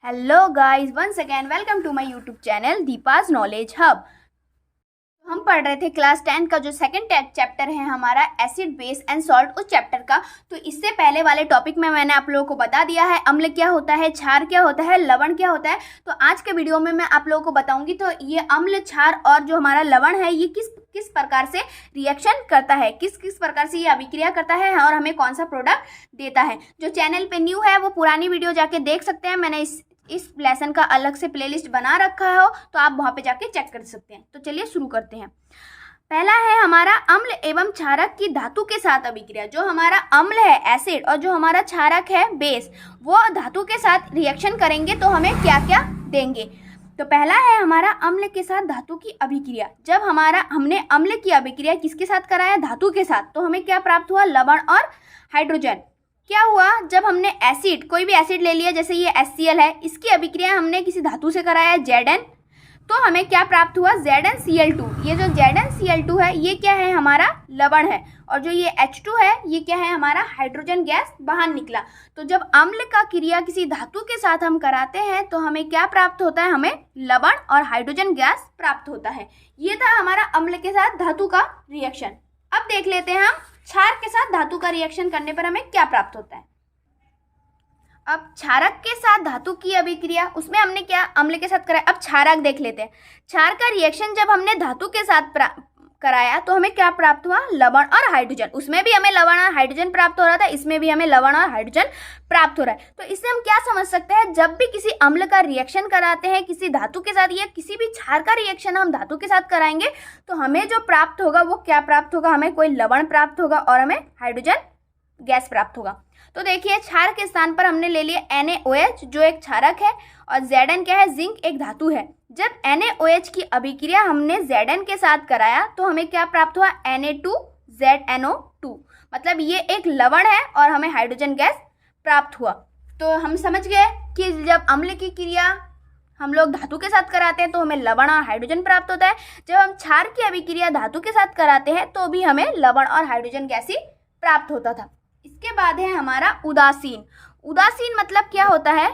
Hello guys, once again welcome to my YouTube channel Deepa's knowledge hub. हम पढ़ रहे थे क्लास 10 का जो सेकंड चैप्टर है हमारा एसिड बेस एंड सॉल्ट, उस चैप्टर का। तो इससे पहले वाले टॉपिक में मैंने आप लोगों को बता दिया है अम्ल क्या होता है, क्षार क्या होता है, लवण क्या होता है। तो आज के वीडियो में मैं आप लोगों को बताऊंगी तो ये अम्ल, क्षार और जो हमारा लवण है ये किस प्रकार से रिएक्शन करता है, किस किस प्रकार से ये अभिक्रिया करता है और हमें कौन सा प्रोडक्ट देता है। जो चैनल पे न्यू है वो पुरानी वीडियो जाके देख सकते हैं। मैंने इस लेसन का अलग से प्लेलिस्ट बना रखा है, तो आप वहाँ पे जाके चेक कर सकते हैं। तो चलिए शुरू करते हैं। पहला है हमारा अम्ल एवं क्षारक की धातु के साथ अभिक्रिया। जो हमारा अम्ल है एसिड और जो हमारा क्षारक है बेस, वो धातु के साथ रिएक्शन करेंगे तो हमें क्या क्या देंगे। तो पहला है हमारा अम्ल के साथ धातु की अभिक्रिया। जब हमने अम्ल की अभिक्रिया किसके साथ कराया, धातु के साथ, तो हमें क्या प्राप्त हुआ, लवण और हाइड्रोजन। क्या हुआ, जब हमने एसिड, कोई भी एसिड ले लिया, जैसे ये HCl है, इसकी अभिक्रिया हमने किसी धातु से कराया Zn, तो हमें क्या प्राप्त हुआ, ZnCl2। ये जो ZnCl2 है ये क्या है, हमारा लवण है, और जो ये H2 है ये क्या है, हमारा हाइड्रोजन गैस बाहर निकला। तो जब अम्ल का क्रिया किसी धातु के साथ हम कराते हैं तो हमें क्या प्राप्त होता है, हमें लवण और हाइड्रोजन गैस प्राप्त होता है। ये था हमारा अम्ल के साथ धातु का रिएक्शन। अब देख लेते हैं हम क्षार के साथ धातु का रिएक्शन करने पर हमें क्या प्राप्त होता है। अब क्षारक के साथ धातु की अभिक्रिया, उसमें हमने क्या अम्ल के साथ कराया। अब क्षारक देख लेते हैं। क्षार का रिएक्शन जब हमने धातु के साथ कराया तो हमें क्या प्राप्त हुआ, लवण और हाइड्रोजन। उसमें भी हमें लवण और हाइड्रोजन प्राप्त हो रहा था, इसमें भी हमें लवण और हाइड्रोजन प्राप्त हो रहा है। तो इससे हम क्या समझ सकते हैं, जब भी किसी अम्ल का रिएक्शन कराते हैं किसी धातु के साथ या किसी भी क्षार का रिएक्शन हम धातु के साथ कराएंगे तो हमें जो प्राप्त होगा वो क्या प्राप्त होगा, हमें कोई लवण प्राप्त होगा और हमें हाइड्रोजन गैस प्राप्त होगा। तो देखिए क्षार के स्थान पर हमने ले लिया NaOH जो एक क्षारक है, और Zn क्या है, जिंक एक धातु है। जब NaOH की अभिक्रिया हमने Zn के साथ कराया तो हमें क्या प्राप्त हुआ, Na2ZNO2, मतलब ये एक लवण है और हमें हाइड्रोजन गैस प्राप्त हुआ। तो हम समझ गए कि जब अम्ल की क्रिया हम लोग धातु के साथ कराते हैं तो हमें लवण और हाइड्रोजन प्राप्त होता है। जब हम क्षार की अभिक्रिया धातु के साथ कराते हैं तो भी हमें लवण और हाइड्रोजन गैस ही प्राप्त होता था। इसके बाद है हमारा उदासीन। उदासीन मतलब क्या होता है,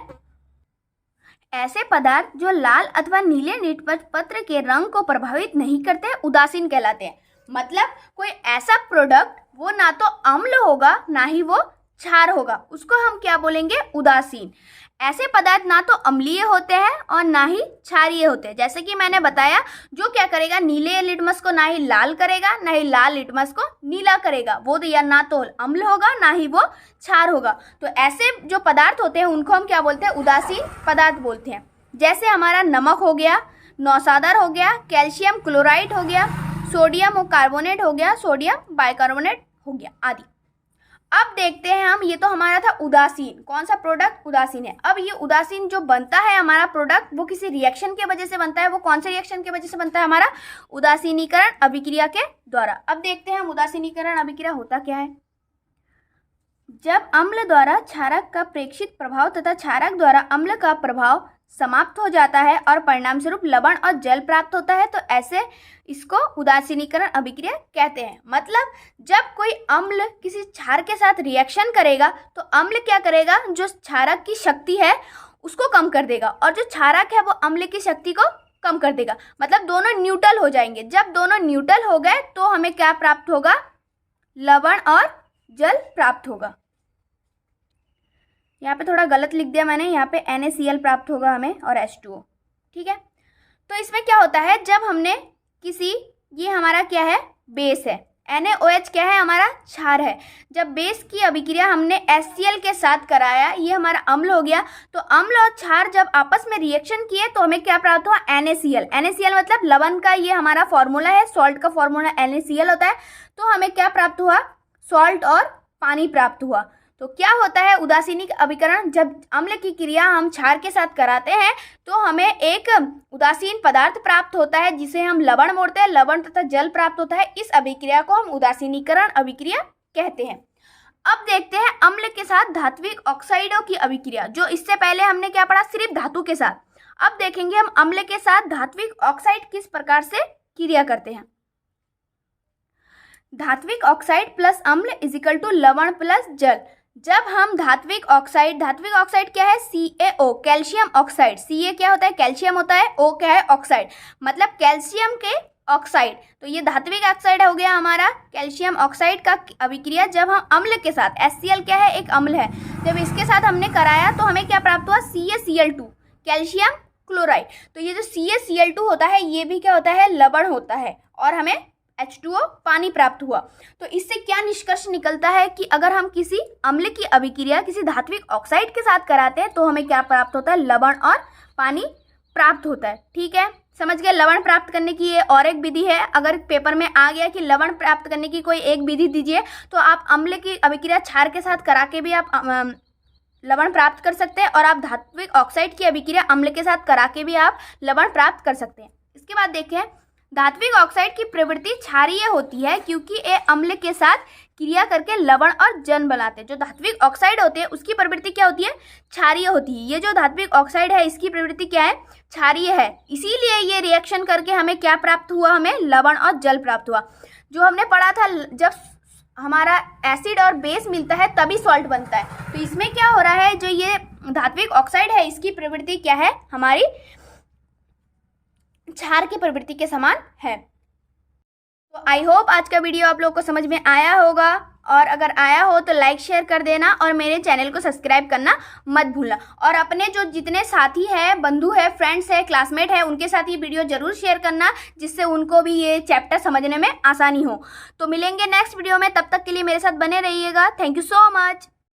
ऐसे पदार्थ जो लाल अथवा नीले नीटपट पत्र के रंग को प्रभावित नहीं करते उदासीन कहलाते हैं। मतलब कोई ऐसा प्रोडक्ट वो ना तो अम्ल होगा ना ही वो क्षार होगा, उसको हम क्या बोलेंगे, उदासीन। ऐसे पदार्थ ना तो अम्लीय होते हैं और ना ही क्षारीय होते हैं। जैसे कि मैंने बताया, जो क्या करेगा, नीले लिटमस को ना ही लाल करेगा ना ही लाल लिटमस को नीला करेगा, वो तो या ना तो अम्ल होगा ना ही वो क्षार होगा। तो ऐसे जो पदार्थ होते हैं उनको हम क्या बोलते हैं, उदासीन पदार्थ बोलते हैं। जैसे हमारा नमक हो गया, नौसादर हो गया, कैल्शियम क्लोराइड हो गया, सोडियम कार्बोनेट हो गया, सोडियम बाइकार्बोनेट हो गया आदि। अब देखते हैं हम, ये तो हमारा था उदासीन, कौन सा प्रोडक्ट, उदासीन है। अब ये उदासीन जो बनता है हमारा प्रोडक्ट वो किसी रिएक्शन के वजह से बनता है। वो कौन से रिएक्शन के वजह से बनता है, हमारा उदासीनीकरण अभिक्रिया के द्वारा। अब देखते हैं हम उदासीनीकरण अभिक्रिया होता क्या है। जब अम्ल द्वारा क्षारक का प्रेक्षित प्रभाव तथा क्षारक द्वारा अम्ल का प्रभाव समाप्त हो जाता है और परिणाम स्वरूप लवण और जल प्राप्त होता है तो ऐसे इसको उदासीनीकरण अभिक्रिया कहते हैं। मतलब जब कोई अम्ल किसी क्षार के साथ रिएक्शन करेगा तो अम्ल क्या करेगा, जो क्षारक की शक्ति है उसको कम कर देगा और जो क्षारक है वो अम्ल की शक्ति को कम कर देगा। मतलब दोनों न्यूट्रल हो जाएंगे। जब दोनों न्यूट्रल हो गए तो हमें क्या प्राप्त होगा, लवण और जल प्राप्त होगा। यहाँ पे थोड़ा गलत लिख दिया मैंने, यहाँ पे NaCl प्राप्त होगा हमें और H2O, ठीक है। तो इसमें क्या होता है, जब हमने किसी, ये हमारा क्या है, बेस है, NaOH क्या है, हमारा क्षार है। जब बेस की अभिक्रिया हमने HCl के साथ कराया, ये हमारा अम्ल हो गया। तो अम्ल और क्षार जब आपस में रिएक्शन किए तो हमें क्या प्राप्त हुआ, NaCl। NaCl मतलब लवण का ये हमारा फॉर्मूला है, सॉल्ट का फॉर्मूला NaCl होता है। तो हमें क्या प्राप्त हुआ, सॉल्ट और पानी प्राप्त हुआ। तो क्या होता है उदासीनिक अभिकरण, जब अम्ल की क्रिया हम क्षार के साथ कराते हैं तो हमें एक उदासीन पदार्थ प्राप्त होता है जिसे हम लवण बोलते हैं, लवण तथा जल प्राप्त होता है। इस अभिक्रिया को हम उदासीनीकरण अभिक्रिया कहते हैं। अब देखते हैं अम्ल के साथ धात्विक ऑक्साइडों की अभिक्रिया। जो इससे पहले हमने क्या पढ़ा, सिर्फ धातु के साथ। अब देखेंगे हम अम्ल के साथ धात्विक ऑक्साइड किस प्रकार से क्रिया करते हैं। धात्विक ऑक्साइड प्लस अम्ल इज इक्वल टू लवण प्लस जल। जब हम धात्विक ऑक्साइड क्या है, CaO, कैल्शियम ऑक्साइड। Ca क्या होता है, कैल्शियम होता है, O क्या है, ऑक्साइड, मतलब कैल्शियम के ऑक्साइड। तो ये धात्विक ऑक्साइड हो गया हमारा कैल्शियम ऑक्साइड का अभिक्रिया जब हम अम्ल के साथ, HCl क्या है, एक अम्ल है, जब इसके साथ हमने कराया तो हमें क्या प्राप्त हुआ, CaCl2, कैल्शियम क्लोराइड। तो ये जो CaCl2 होता है ये भी क्या होता है, लवण होता है, और हमें H2O पानी प्राप्त हुआ। तो इससे क्या निष्कर्ष निकलता है कि अगर हम किसी अम्ल की अभिक्रिया किसी धात्विक ऑक्साइड के साथ कराते हैं तो हमें क्या प्राप्त होता है, लवण और पानी प्राप्त होता है। ठीक है, समझ गए। लवण प्राप्त करने की ये और एक विधि है। अगर पेपर में आ गया कि लवण प्राप्त करने की कोई एक विधि दीजिए तो आप अम्ल की अभिक्रिया क्षार के साथ करा के भी आप लवण प्राप्त कर सकते हैं, और आप धात्विक ऑक्साइड की अभिक्रिया अम्ल के साथ करा के भी आप लवण प्राप्त कर सकते हैं। इसके बाद देखें, धात्विक ऑक्साइड की प्रवृत्ति क्षारीय होती है क्योंकि ये अम्ल के साथ क्रिया करके लवण और जल बनाते हैं। जो धात्विक ऑक्साइड होते हैं उसकी प्रवृत्ति क्या होती है, क्षारीय होती है। ये जो धात्विक ऑक्साइड है इसकी प्रवृत्ति क्या है, क्षारीय है, इसीलिए ये रिएक्शन करके हमें क्या प्राप्त हुआ, हमें लवण और जल प्राप्त हुआ। जो हमने पढ़ा था, जब हमारा एसिड और बेस मिलता है तभी सॉल्ट बनता है। तो इसमें क्या हो रहा है, जो ये धात्विक ऑक्साइड है इसकी प्रवृत्ति क्या है, हमारी क्षार की प्रवृत्ति के समान है। तो आई होप आज का वीडियो आप लोगों को समझ में आया होगा, और अगर आया हो तो लाइक शेयर कर देना और मेरे चैनल को सब्सक्राइब करना मत भूलना। और अपने जो जितने साथी हैं, बंधु है, फ्रेंड्स है, क्लासमेट है, उनके साथ ये वीडियो जरूर शेयर करना जिससे उनको भी ये चैप्टर समझने में आसानी हो। तो मिलेंगे नेक्स्ट वीडियो में, तब तक के लिए मेरे साथ बने रहिएगा। Thank you so much.